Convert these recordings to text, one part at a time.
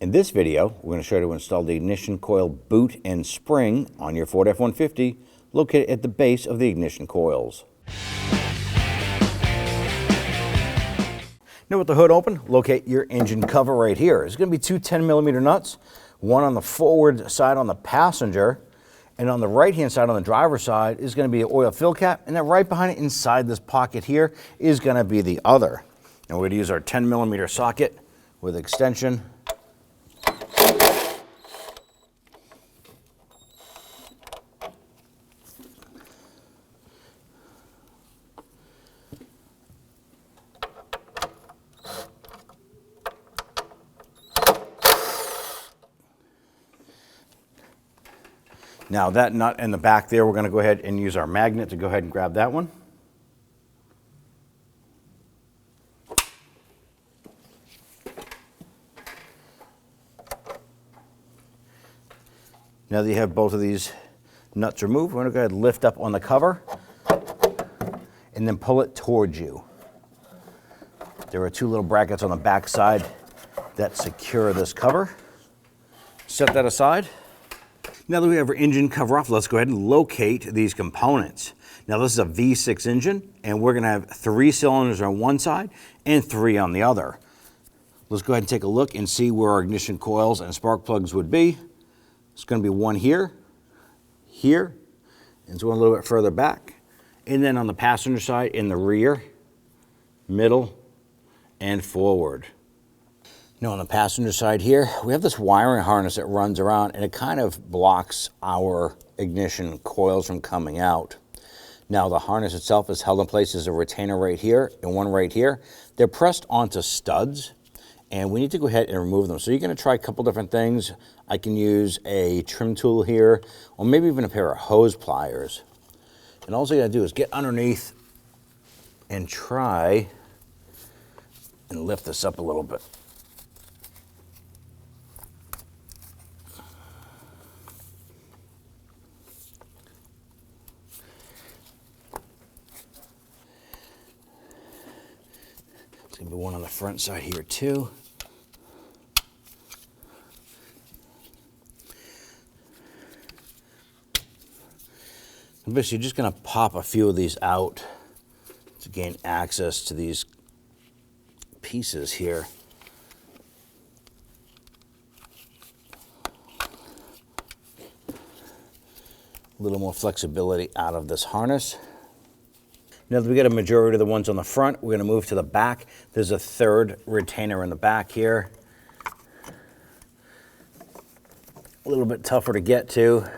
In this video, we're going to show you how to install the ignition coil boot and spring on your Ford F-150 located at the base of the ignition coils. Now with the hood open, locate your engine cover right here. It's going to be two 10mm nuts, one on the forward side on the passenger, and on the right-hand side on the driver's side is going to be an oil fill cap, and then right behind it inside this pocket here is going to be the other. And we're going to use our 10mm socket with extension. Now that nut in the back there, we're going to go ahead and use our magnet to go ahead and grab that one. Now that you have both of these nuts removed, we're going to go ahead and lift up on the cover and then pull it towards you. There are two little brackets on the back side that secure this cover. Set that aside. Now that we have our engine cover off, let's go ahead and locate these components. Now this is a V6 engine, and we're going to have 3 cylinders on one side and 3 on the other. Let's go ahead and take a look and see where our ignition coils and spark plugs would be. It's going to be one here, here, and so one a little bit further back. And then on the passenger side in the rear, middle, and forward. Now on the passenger side here, we have this wiring harness that runs around, and it kind of blocks our ignition coils from coming out. Now the harness itself is held in place as a retainer right here and one right here. They're pressed onto studs, and we need to go ahead and remove them. So you're going to try a couple different things. I can use a trim tool here, or maybe even a pair of hose pliers. And all you got to do is get underneath and try and lift this up a little bit. There's going to be one on the front side here too. I'm basically just going to pop a few of these out to gain access to these pieces here. A little more flexibility out of this harness. Now that we got a majority of the ones on the front, we're going to move to the back. There's a third retainer in the back here. A little bit tougher to get to.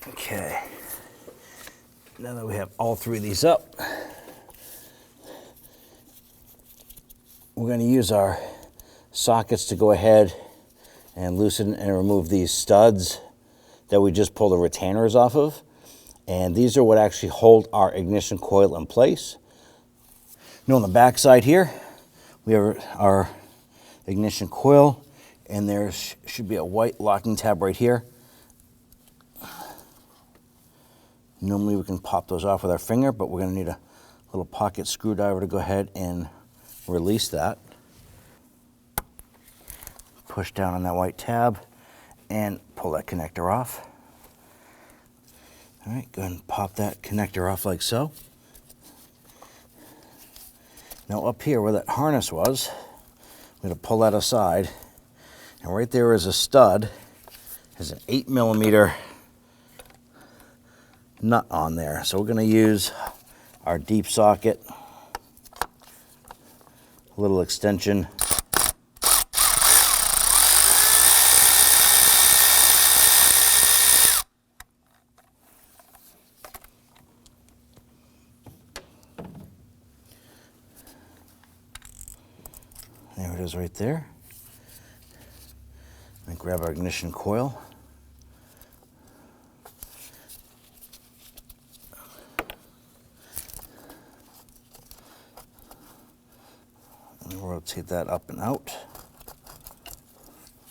Okay, now that we have all 3 of these up, we're going to use our sockets to go ahead and loosen and remove these studs that we just pulled the retainers off of. And these are what actually hold our ignition coil in place. Now on the back side here, we have our ignition coil, and there should be a white locking tab right here. Normally we can pop those off with our finger, but we're going to need a little pocket screwdriver to go ahead and release that. Push down on that white tab and pull that connector off. All right, go ahead and pop that connector off like so. Now up here where that harness was, I'm going to pull that aside, and right there is a stud. There's an 8mm nut on there. So we're going to use our deep socket, a little extension. There it is right there. And grab our ignition coil. rotate that up and out,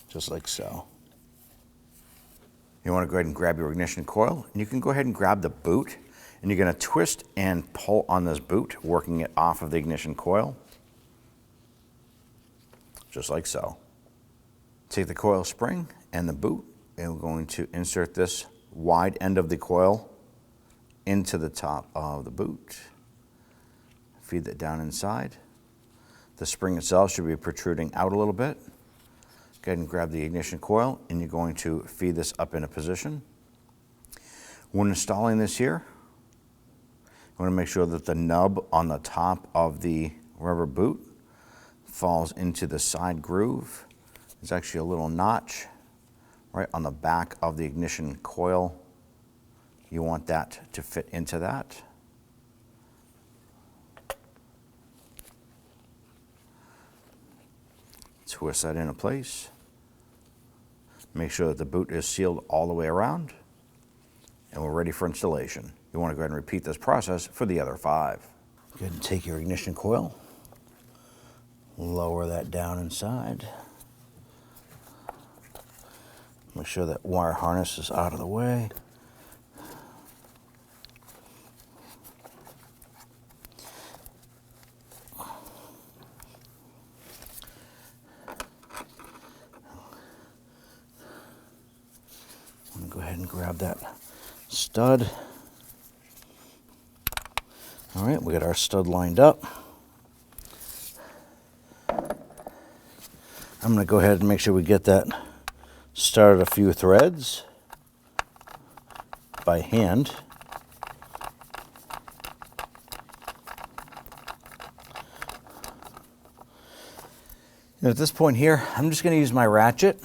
just like so. You want to go ahead and grab your ignition coil, and you can go ahead and grab the boot, and you're going to twist and pull on this boot, working it off of the ignition coil, just like so. Take the coil spring and the boot, and we're going to insert this wide end of the coil into the top of the boot. Feed that down inside. The spring itself should be protruding out a little bit. Go ahead and grab the ignition coil, and you're going to feed this up into position. When installing this here, you want to make sure that the nub on the top of the rubber boot falls into the side groove. There's actually a little notch right on the back of the ignition coil. You want that to fit into that. Twist that into place. Make sure that the boot is sealed all the way around, and we're ready for installation. You want to go ahead and repeat this process for the other 5. Go ahead and take your ignition coil, lower that down inside. Make sure that wire harness is out of the way. I'm going to go ahead and grab that stud. All right, we got our stud lined up. I'm going to go ahead and make sure we get that started a few threads by hand. And at this point here, I'm just going to use my ratchet.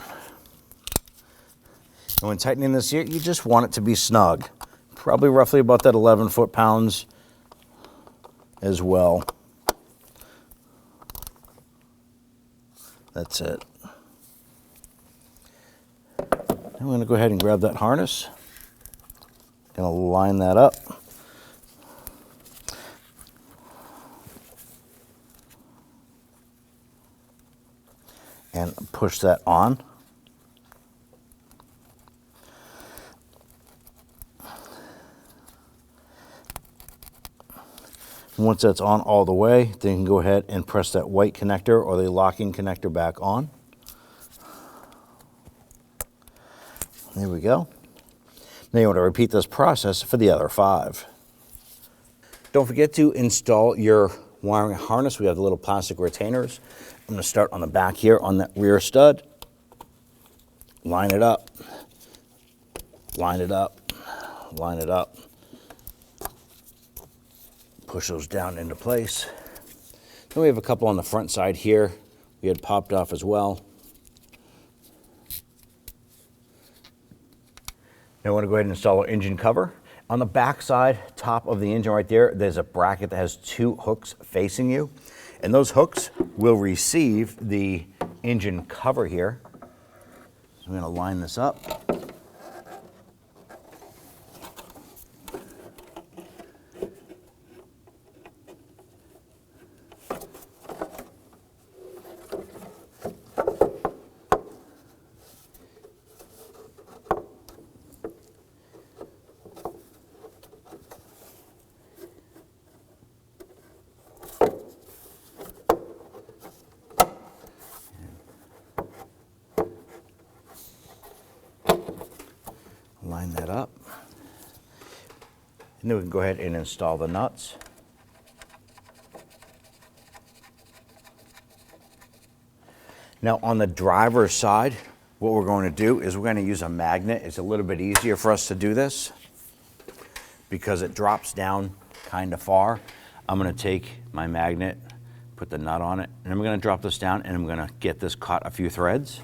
And when tightening this here, you just want it to be snug. Probably roughly about that 11 foot-pounds as well. That's it. I'm going to go ahead and grab that harness. Going to line that up. And push that on. Once that's on all the way, then you can go ahead and press that white connector or the locking connector back on. There we go. Now you want to repeat this process for the other 5. Don't forget to install your wiring harness. We have the little plastic retainers. I'm going to start on the back here on that rear stud. Line it up. Line it up. Line it up. Push those down into place. Then we have a couple on the front side here. We had popped off as well. Now I want to go ahead and install our engine cover. On the back side, top of the engine right there, there's a bracket that has 2 hooks facing you. And those hooks will receive the engine cover here. So I'm going to line this up. Line that up. And then we can go ahead and install the nuts. Now on the driver's side, what we're going to do is we're going to use a magnet. It's a little bit easier for us to do this because it drops down kind of far. I'm going to take my magnet, put the nut on it, and I'm going to drop this down and I'm going to get this caught a few threads.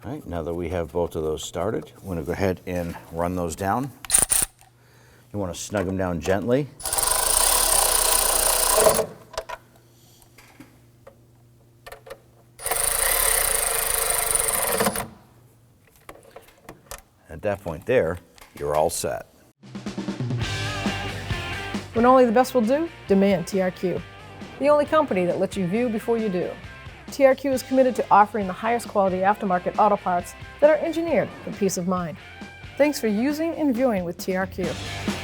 All right, now that we have both of those started, we're going to go ahead and run those down. You want to snug them down gently. At that point there, you're all set. When only the best will do, demand TRQ. The only company that lets you view before you do. TRQ is committed to offering the highest quality aftermarket auto parts that are engineered for peace of mind. Thanks for using and viewing with TRQ.